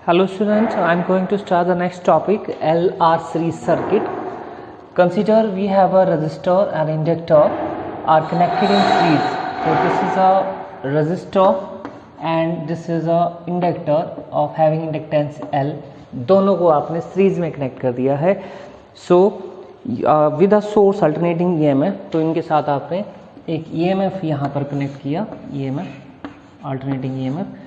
Hello students, I am going to start the next topic, LR series circuit. Consider we have a resistor and inductor are connected in series. So this is a resistor and this is a inductor of having inductance L. दोनों को आपने series में connect कर दिया है. So with a source alternating EMF, तो इनके साथ आपने एक EMF यहाँ पर कनेक्ट किया, EMF alternating EMF.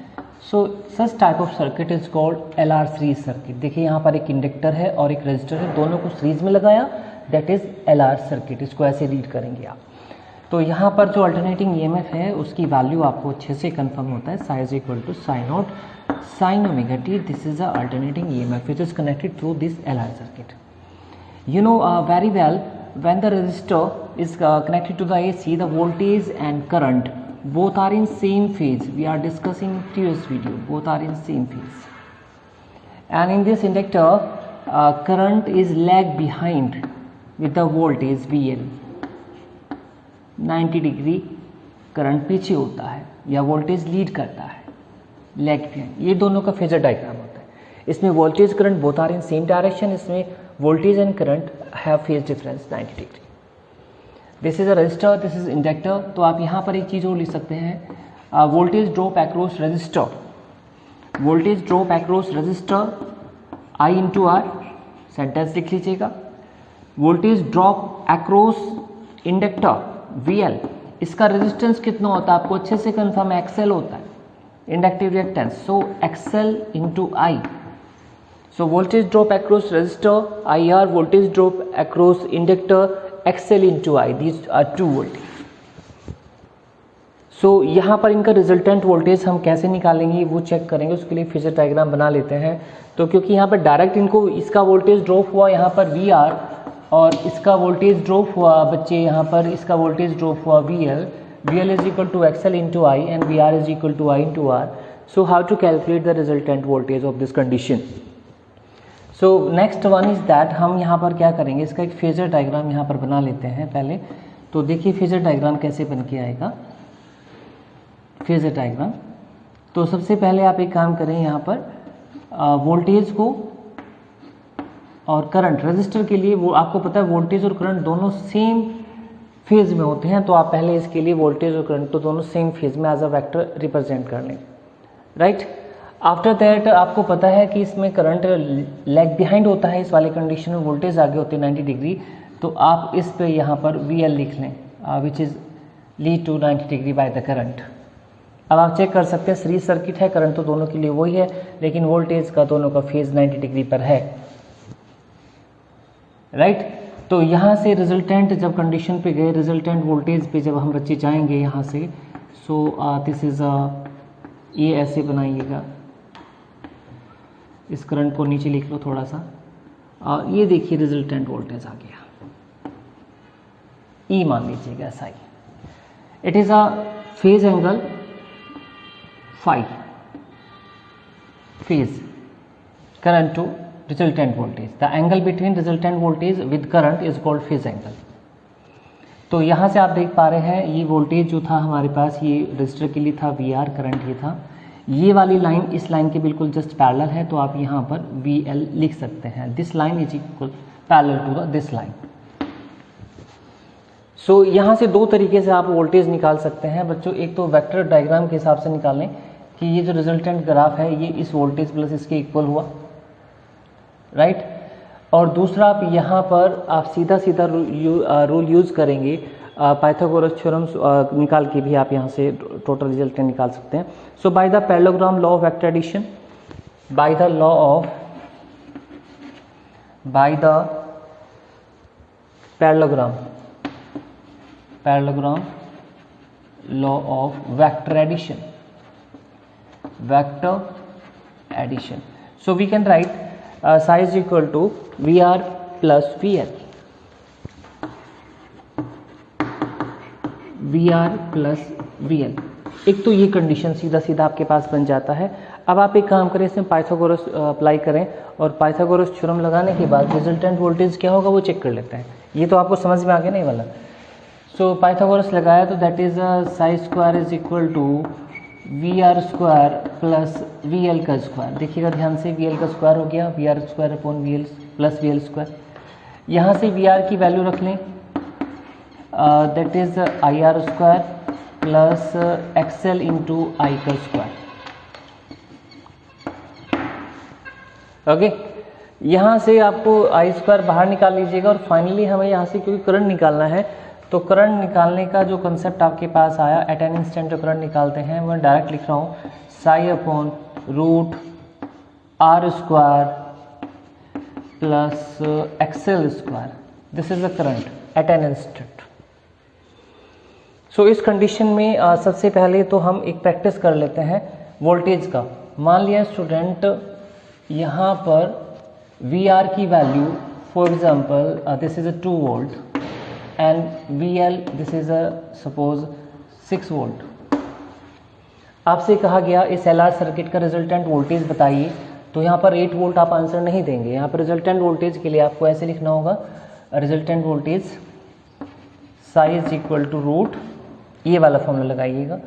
So such type of circuit is called LR series circuit. देखिए यहाँ पर एक इंडक्टर है और एक रेजिस्टर है, दोनों को सीरीज में लगाया, दैट इज LR सर्किट. इसको ऐसे रीड करेंगे आप. तो यहाँ पर जो अल्टरनेटिंग EMF है उसकी वैल्यू आपको अच्छे से कंफर्म होता है. Psi is equal to sine nought sine omega t. This is a alternating EMF which is connected through this LR circuit. You know very well, when the resistor is connected to the AC, the voltage and current both are in same phase. We are discussing previous video, both are in same phase. And in this inductor current is lag behind with the voltage VL. 90 degree current पीछे होता है या voltage lead करता है, lag behind. ये दोनों का phasor diagram होता है. इसमें voltage current both are in same direction. इसमें voltage and current have phase difference 90 degree. This is a resistor, this is inductor. तो आप यहाँ पर एक चीज़ और लिख सकते हैं, voltage drop across resistor, voltage drop across resistor I into R. Sentence लिख लीजिएगा. Voltage drop across inductor VL, इसका रेजिस्टेंस कितना होता है आपको अच्छे से कंफर्म है, XL होता है, inductive reactance. So XL into I. So voltage drop across register IR, voltage drop across inductor XL into I. These are two voltage. So यहाँ पर इनका रिजल्टेंट वोल्टेज हम कैसे निकालेंगे वो चेक करेंगे. उसके लिए फेजर डायग्राम बना लेते हैं. तो क्योंकि यहाँ पर डायरेक्ट इनको इसका वोल्टेज ड्रॉप हुआ यहाँ पर VR और इसका वोल्टेज ड्रॉप हुआ बच्चे यहाँ पर इसका वोल्टेज ड्रॉप हुआ VL. VL is equal to XL into I and VR is equal to I into R. So how to calculate the resultant voltage of this condition? So next one is that हम यहाँ पर क्या करेंगे, इसका एक phasor diagram यहाँ पर बना लेते हैं पहले. तो देखिए फेजर डायग्राम कैसे बन के आएगा. फेजर डायग्राम, तो सबसे पहले आप एक काम करें, यहाँ पर वोल्टेज को और करंट रेजिस्टर के लिए वो आपको पता है वोल्टेज और करंट दोनों सेम फेज में होते हैं. तो आप पहले इसके लिए वोल्टेज और करंट तो दोनों सेम फेज में एज अ वेक्टर रिप्रेजेंट कर लें, राइट. आफ्टर दैट आपको पता है कि इसमें करंट लैग बिहाइंड होता है. इस वाले कंडीशन में वोल्टेज आगे होते हैं 90 डिग्री. तो आप इस पे यहाँ पर VL लिख लें, which is lead to 90 degree by the current. अब आप चेक कर सकते हैं सीरीज सर्किट है, करंट तो दोनों के लिए वही है, लेकिन वोल्टेज का दोनों का फेज 90 डिग्री पर है, राइट. तो यहाँ से रिजल्टेंट जब कंडीशन पे गए, रिजल्टेंट वोल्टेज पे जब हम बच्चे जाएंगे यहाँ से, सो दिस इज़ ये ऐसे बनाइएगा. इस करंट को नीचे लिख लो थोड़ा सा. ये देखिए रिजल्टेंट वोल्टेज आ गया, E मान लीजिएगा ऐसा ही. It is a phase angle phi, phase current to resultant voltage. The angle between resultant voltage with current is called phase angle. तो यहाँ से आप देख पा रहे हैं ये वोल्टेज जो था हमारे पास, ये रजिस्टर के लिए था VR, करंट ये था. ये वाली लाइन इस लाइन के बिल्कुल जस्ट पैरेलल है, तो आप यहाँ पर VL लिख सकते हैं. This line is equal parallel to this line. So यहाँ से दो तरीके से आप वोल्टेज निकाल सकते हैं बच्चों. एक तो वेक्टर डायग्राम के हिसाब से निकालें कि ये जो रिजल्टेंट ग्राफ है ये इस वोल्टेज प्लस इसके इक्वल हुआ, राइट. और दूसरा आप यहाँ पर आप सीधा सीधा रूल यूज़ करेंगे, पाइथागोरस थ्योरम निकाल के भी आप यहाँ से टोटल रिजल्टेंट निकाल सकते हैं. So by the parallelogram law of vector addition, by the law of parallelogram law of vector addition, so we can write psi is equal to VR plus VL, VR plus VL. एक तो ये condition सीधा सीधा आपके पास बन जाता है. अब आप एक काम करें, इसमें पाइथागोरस अप्लाई करें और पाइथागोरस थ्योरम लगाने के बाद रिजल्टेंट वोल्टेज क्या होगा वो चेक कर लेते हैं. ये तो आपको समझ में आ गया नहीं वाला. सो पाइथागोरस लगाया तो that is psi square is equal to V R square plus V L का स्क्वायर, देखिएगा ध्यान से, वी एल का स्क्वायर हो गया V R square upon V L plus V L square. यहाँ से वी आर की वैल्यू रख लें, that is I R square plus X L into I का स्क्वायर। ओके, यहाँ से आपको आई स्क्वायर बाहर निकाल लीजिएगा। और फाइनली हमें यहाँ से क्योंकि करंट निकालना है, तो करंट निकालने का जो कंसेप्ट आपके पास आया, एट एन इंस्टेंट जो करंट निकालते हैं, मैं डायरेक्ट लिख रहा हूँ psi upon root R square plus XL square, this is the current at an instant. So इस कंडीशन में सबसे पहले तो हम एक प्रैक्टिस कर लेते हैं वोल्टेज का। मान लिया स्टूडेंट यहाँ पर वी आर की value, for example this is a 2 volt and V L this is a suppose 6 volt. आपसे कहा गया इस एल आर सर्किट का रिजल्टेंट वोल्टेज बताइए, तो यहाँ पर 8 वोल्ट आप आंसर नहीं देंगे। यहाँ पर रिजल्टेंट वोल्टेज के लिए आपको ऐसे लिखना होगा, resultant voltage psi is equal to root, ये वाला फॉर्मूला लगाइएगा,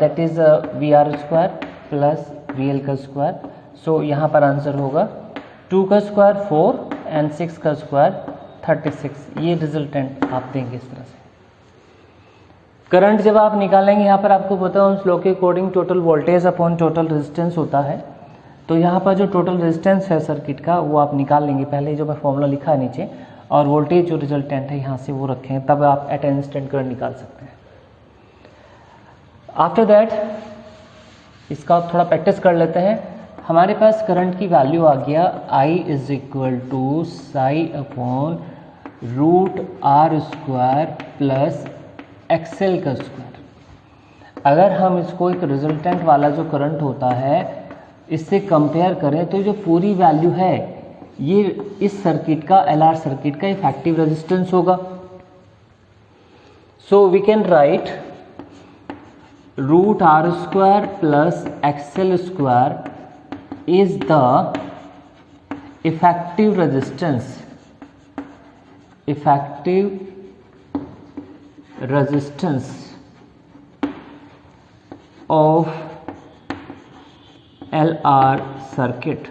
that is V R square plus V L का स्क्वायर। सो यहाँ पर आंसर होगा 2 का स्क्वायर 4 एंड 6 का स्क्वायर 36, ये रिजल्टेंट आप देंगे इस तरह से। करंट जब आप निकालेंगे, यहाँ पर आपको पता है उस लॉ के according total voltage upon total resistance होता है। तो यहाँ पर जो टोटल रेजिस्टेंस है सर्किट का वो आप निकाल लेंगे, पहले जो मैं फॉर्मूला लिखा है नीचे, और वोल्टेज जो रिजल्टेंट है यहाँ से वो रखें, तब आप एट एन इंस्टेंट करंट निकाल सकते हैं। आफ्टर दैट इसका थोड़ा प्रैक्टिस कर लेते हैं। हमारे पास करंट की वैल्यू आ गया I is equal to psi upon root R square plus XL का स्क्वायर। अगर हम इसको एक रिजल्टेंट वाला जो करंट होता है इससे कंपेयर करें, तो जो पूरी वैल्यू है ये इस सर्किट का, LR सर्किट का इफेक्टिव रेजिस्टेंस होगा। So we can write root R square plus XL square is the effective resistance of LR circuit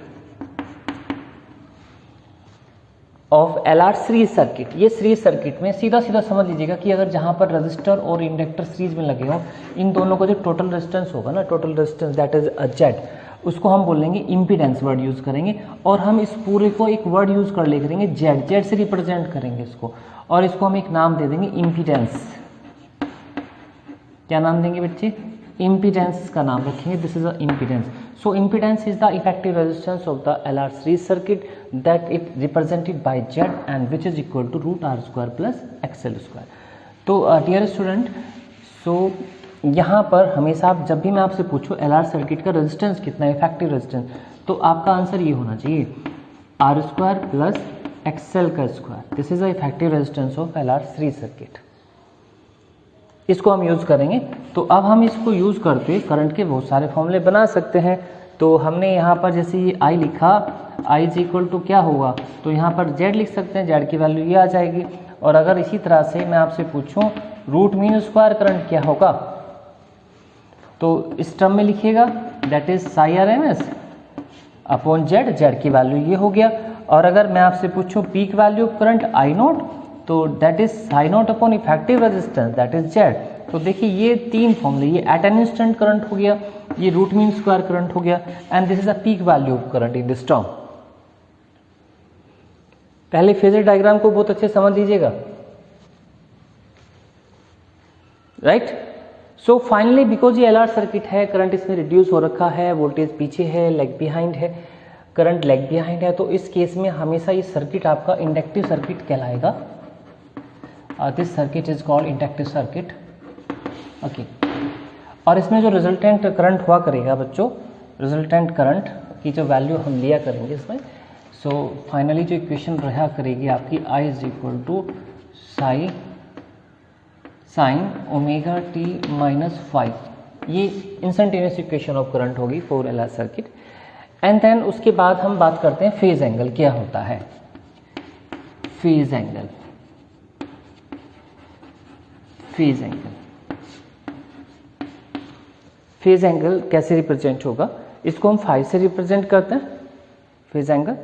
of LR series circuit. ये सीरीज सर्किट में सीधा सीधा समझ लीजिएगा कि अगर जहाँ पर रजिस्टर और इंडक्टर सीरीज में लगे हों, इन दोनों का जो टोटल रेजिस्टेंस होगा ना, total resistance that is a Z, उसको हम बोलेंगे इम्पीडेंस वर्ड यूज़ करेंगे। और हम इस पूरे को एक वर्ड यूज़ कर ले करेंगे जेड, जेड से रिप्रेजेंट करेंगे इसको, और इसको हम एक नाम दे देंगे इम्पीडेंस। क्या नाम देंगे बच्चे? इम्पीडेंस का नाम रखेंगे, this is a impedance. So impedance is the effective resistance of the LR series circuit that it represented by Z and which is equal to root R square plus XL square. तो dear student, so यहाँ पर हमेशा आप जब भी मैं आपसे पूछूं LR सर्किट का रेजिस्टेंस कितना है, इफेक्टिव रेजिस्टेंस, तो आपका आंसर ये होना चाहिए आर स्क्वायर प्लस एक्सएल का square, this is the effective resistance of LR series circuit. इसको हम यूज़ करेंगे। तो अब हम इसको यूज़ करते करंट के बहुत सारे फॉर्मूले बना सकते हैं। तो हमने यहाँ पर जैसे ये I लिखा, I इज इक्वल टू क्या होगा, तो यहाँ पर Z लिख सकते हैं, Z की वैल्यू ये आ जाएगी। और अगर इसी तरह से मैं आपसे पूछूं रूट मीन स्क्वायर करंट क्या होगा, तो इस टर्म में लिखिएगा that is psi R M S upon Z, Z की वैल्यू ये हो गया। और अगर मैं आपसे पूछूं peak value of current I naught, तो that is psi naught upon effective resistance that is Z. तो देखिए ये तीन फॉर्मूले, ये एट एन इंस्टेंट करंट हो गया, ये रूट मीन स्क्वायर करंट हो गया, and this is a peak value of current in this term. पहले फेजर डायग्राम को बहुत अच्छे समझ लीजिएगा, राइट। सो फाइनली बिकॉज ये LR सर्किट है, करंट इसमें रिड्यूस हो रखा है, वोल्टेज पीछे है, लेग बिहाइंड है, करंट लेग बिहाइंड है, तो इस केस में हमेशा ये सर्किट आपका इंडक्टिव सर्किट कहलाएगा। This circuit is called inductive circuit, okay. और इसमें जो रिजल्टेंट करंट हुआ करेगा बच्चों, रिजल्टेंट करंट की जो वैल्यू हम लिया करेंगे इसमें, सो फाइनली जो इक्वेशन रहा करेगी आपकी I is equal to sine omega t minus 5, ये इंस्टेंटेनियस इक्वेशन ऑफ करंट होगी फॉर LR सर्किट। एंड देन उसके बाद हम बात करते हैं फेज एंगल क्या होता है। Phase angle, phase angle, phase angle कैसे रिप्रेजेंट होगा, इसको हम फाई से रिप्रेजेंट करते हैं phase angle.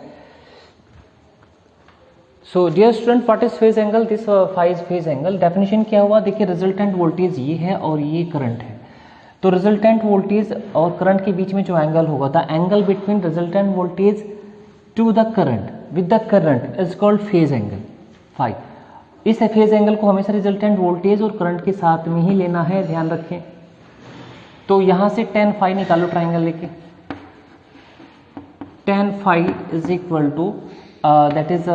So dear student, what is phase angle? This phi is phase angle. Definition क्या हुआ, देखिए रिजल्टेंट वोल्टेज ये है और ये करंट है, तो रिजल्टेंट वोल्टेज और करंट के बीच में जो एंगल होगा, the angle between resultant voltage to the current with the current is called phase angle phi. इस फेज एंगल को हमेशा रिजल्टेंट वोल्टेज और करंट के साथ में ही लेना है, ध्यान रखें। तो यहां से tan फाई निकालो ट्राइंगल लेके, tan phi is equal to that is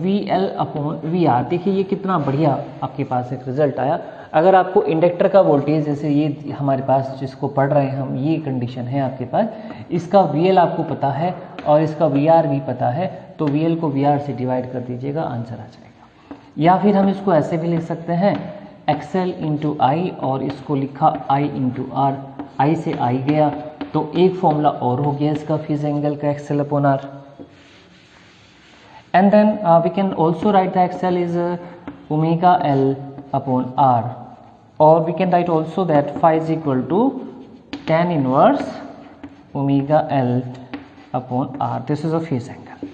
VL upon VR। देखिए ये कितना बढ़िया आपके पास एक रिजल्ट आया। अगर आपको इंडक्टर का वोल्टेज, जैसे ये हमारे पास जिसको पढ़ रहे हैं हम, ये कंडीशन है आपके पास, इसका VL आपको पता है और इसका VR भी पता है, तो VL को VR से डिवाइड कर दीजिएगा, आंसर आ जाएगा। या फिर हम इसको ऐसे भी लिख सकते हैं XL इंटू आई, और इसको लिखा I इंटू R, I से I गया तो एक फॉर्मूला और हो गया इसका फेज एंगल का, XL upon R। And then we can also write the XL is omega L upon R, or we can write also that phi is equal to tan inverse omega L upon R. This is a phase angle.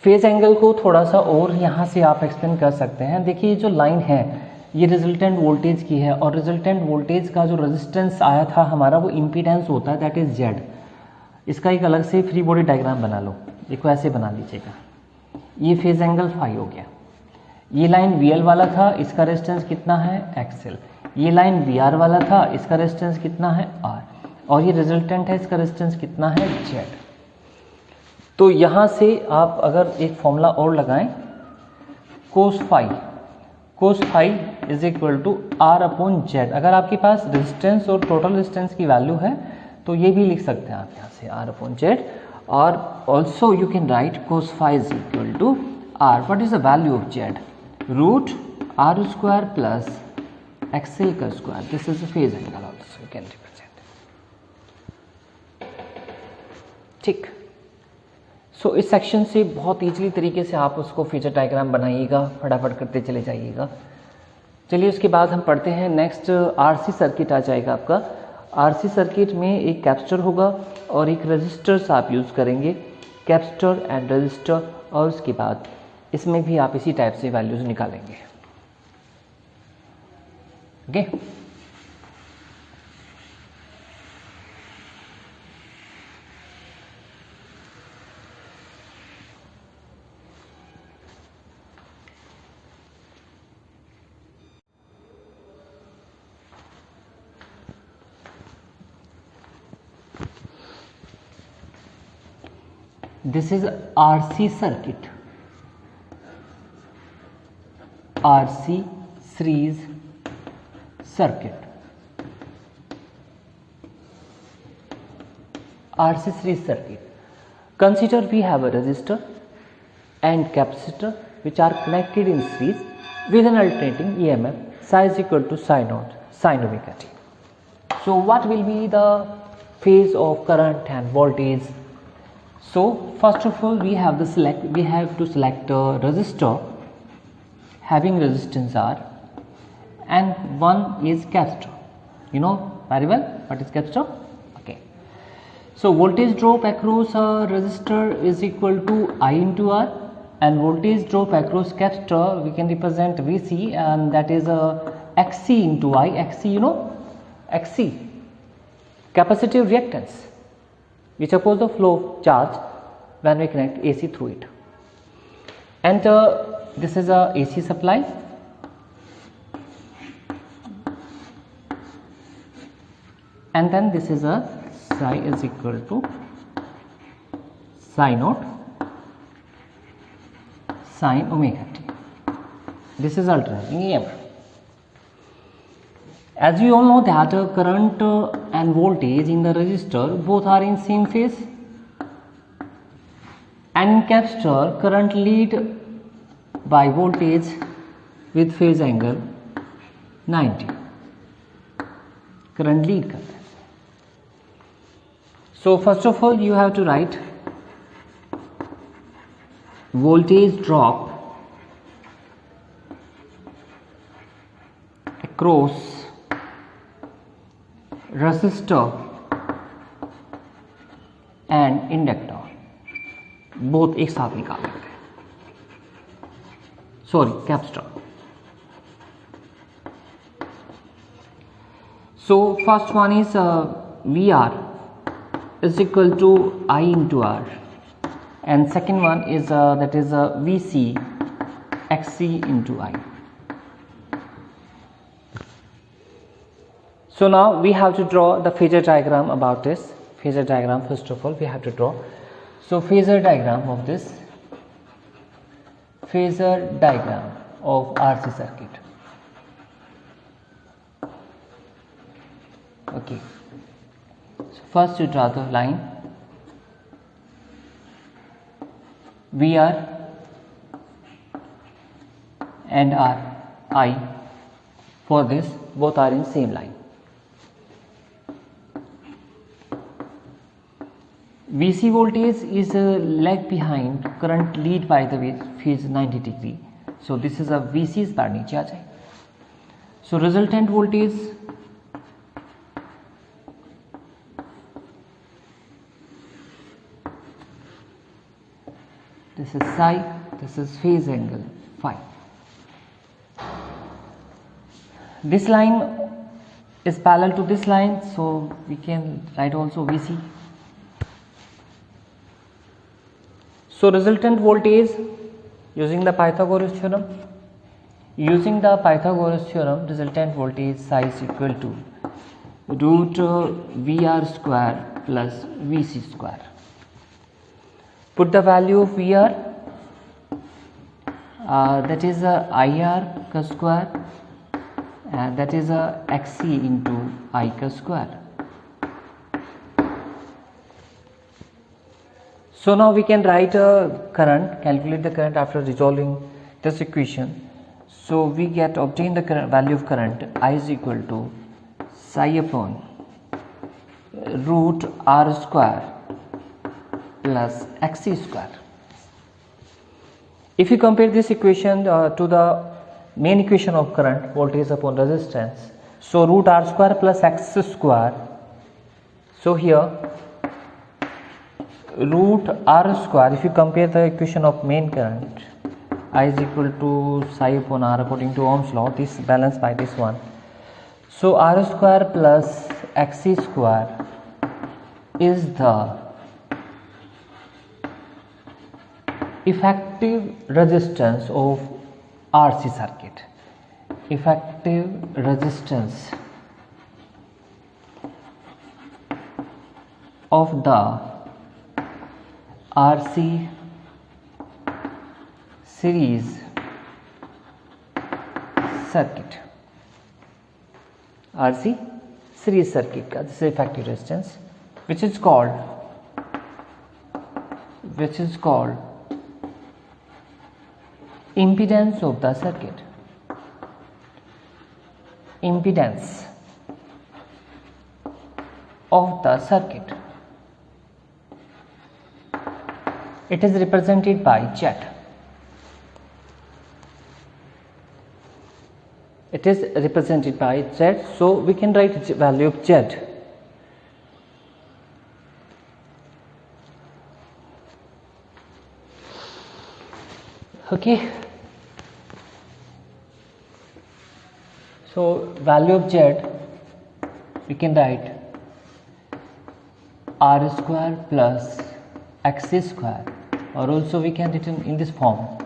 Phase angle को थोड़ा सा और यहाँ से आप explain कर सकते हैं। देखिए जो लाइन है ये रिजल्टेंट वोल्टेज की है, और रिजल्टेंट वोल्टेज का जो रेजिस्टेंस आया था हमारा वो इम्पीडेंस होता है, दैट इज जेड। इसका एक अलग से फ्री बॉडी डायग्राम बना लो, देखो ऐसे बना लीजिएगा। ये फेज एंगल फाई हो गया, ये लाइन VL वाला था, इसका रेजिस्टेंस कितना है XL। ये लाइन VR वाला था, इसका रेजिस्टेंस कितना है R, और ये रिजल्टेंट है, इसका रेजिस्टेंस कितना है Z। तो यहाँ से आप अगर एक फॉर्मूला और लगाएं, cos phi is equal to R upon Z। अगर आपके पास रेजिस्टेंस और टोटल रेजिस्टेंस की वैल्यू है तो ये भी लिख सकते हैं आप यहाँ से R अपॉन Z, और also you can write cos phi is equal to R। What is the value of Z? Root R square plus XL का square. This is the phase angle also you can represent. ठीक, so इस section से बहुत easily तरीके से आप उसको phasor diagram बनाइएगा, फटाफट करते चले जाइएगा। चलिए उसके बाद हम पढ़ते हैं नेक्स्ट RC सर्किट आ जाएगा आपका। RC सर्किट में एक कैपेसिटर होगा और एक रेजिस्टर्स आप यूज़ करेंगे, कैपेसिटर एंड रेजिस्टर, और उसके बाद इसमें भी आप इसी टाइप से वैल्यूज निकालेंगे। Okay This is RC circuit, RC series circuit, RC series circuit. Consider we have a resistor and capacitor which are connected in series with an alternating EMF psi is equal to psi naught sin omega t. So what will be the phase of current and voltage? So first of all we have to select a resistor having resistance R, and one is capacitor. You know very well what is capacitor. Okay, so voltage drop across a resistor is equal to I into R, and voltage drop across capacitor we can represent VC, and that is a XC into I. XC, you know, XC, capacitive reactance, which oppose the flow of charge when we connect AC through it. And this is a AC supply, and then this is a psi is equal to psi naught sin omega t. This is alternating EMF. As we all know that current and voltage in the resistor both are in same phase, and in capacitor current lead by voltage with phase angle 90, current lead करता है. So first of all you have to write voltage drop across resistor and inductor both एक साथ निकाल लेते हैं, sorry capacitor. So first one is VR is equal to I into R, and second one is that is VC XC into I. So now we have to draw the phasor diagram about this. Phasor diagram, first of all we have to draw. So phasor diagram of this, phasor diagram of RC circuit. Okay, so first you draw the line VR and R I. For this both are in same line. VC voltage is lag behind current lead by the phase 90 degree. So this is a VC इस बार नीचे आ जाए. So resultant voltage this is psi, this is phase angle phi. This line is parallel to this line, so we can write also VC. So resultant voltage using the Pythagoras theorem, resultant voltage psi is equal to root VR square plus VC square. Put the value of VR, that is IR का square, and that is XC into I का square. So now we can write a current, calculate the current after resolving this equation. So we obtain the current, value of current I is equal to psi upon root R square plus XC square. If you compare this equation to the main equation of current, voltage upon resistance, so root R square plus X square, so here root R square, if you compare the equation of main current, I is equal to psi upon R according to Ohm's law, this balanced by this one. So R square plus XC square is the effective resistance of RC circuit. Effective resistance of the RC series circuit. RC series circuit का this is effective resistance, which is called impedance of the circuit. Impedance of the circuit. It is represented by Z. It is represented by Z, so we can write value of Z. Okay. So value of Z we can write R square plus XC square, or also we can written in this form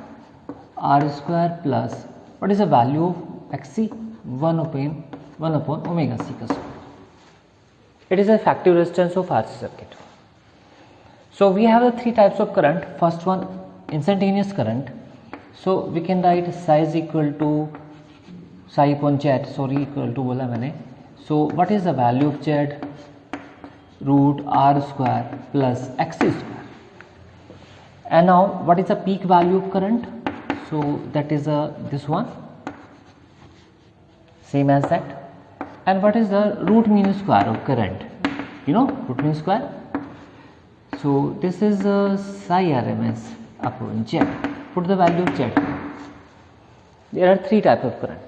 R square plus what is the value of XC? 1 upon omega C का square. It is the effective resistance of RC circuit. So we have the three types of current. First one, instantaneous current. So we can write psi is equal to psi upon Z, equal to बोला मैंने. So what is the value of Z? Root R square plus XC square. And now what is the peak value of current? So that is this one, same as that. And what is the root mean square of current? You know root mean square. So this is psi RMS upon Z. Put the value of Z. There are three types of current.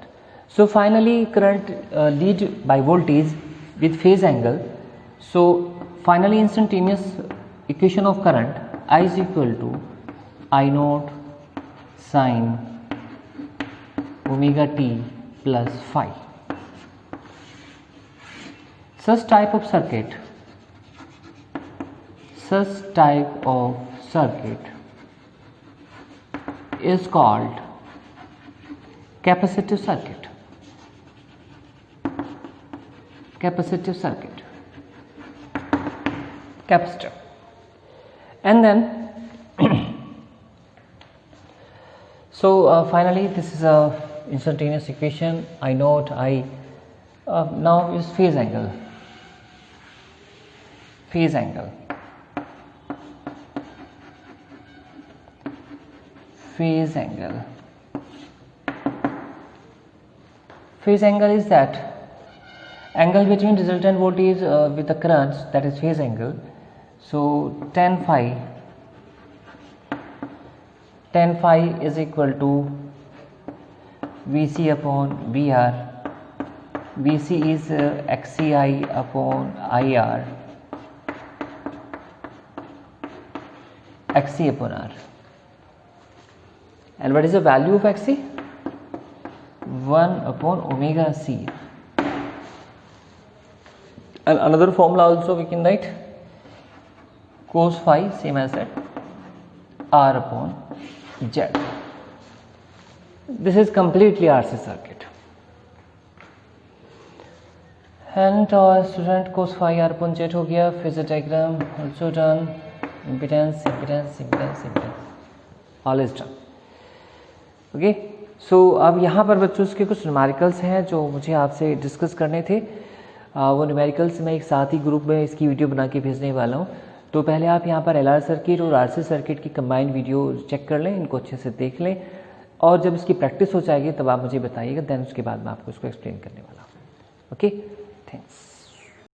So finally current lead by voltage with phase angle. So finally instantaneous equation of current I is equal to I naught sin omega t plus phi. Such type of circuit is called capacitive circuit. Capacitor. And then so finally this is a instantaneous equation. I naught I now is phase angle. Phase angle is that angle between resultant voltage with the currents, that is phase angle. So tan phi is equal to Vc upon Vr. Vc is Xci upon IR, Xc upon R. And what is the value of Xc? 1 upon omega c. And another formula also we can write, cos phi, same as that, R upon Z. This is completely RC circuit. And student, cos phi R upon Z हो गया. Phasor diagram also done. Impedance, all is done. Okay. So अब यहाँ पर बच्चों के कुछ numericals हैं जो मुझे आपसे डिस्कस करने थे. वो न्यूमेरिकल्स मैं एक साथ ही ग्रुप में इसकी वीडियो बना के भेजने वाला हूँ. तो पहले आप यहाँ पर LR सर्किट और RC सर्किट की कंबाइंड वीडियो चेक कर लें, इनको अच्छे से देख लें, और जब इसकी प्रैक्टिस हो जाएगी तब आप मुझे बताइएगा. देन उसके बाद मैं आपको इसको एक्सप्लेन करने वाला हूँ. Okay, thanks.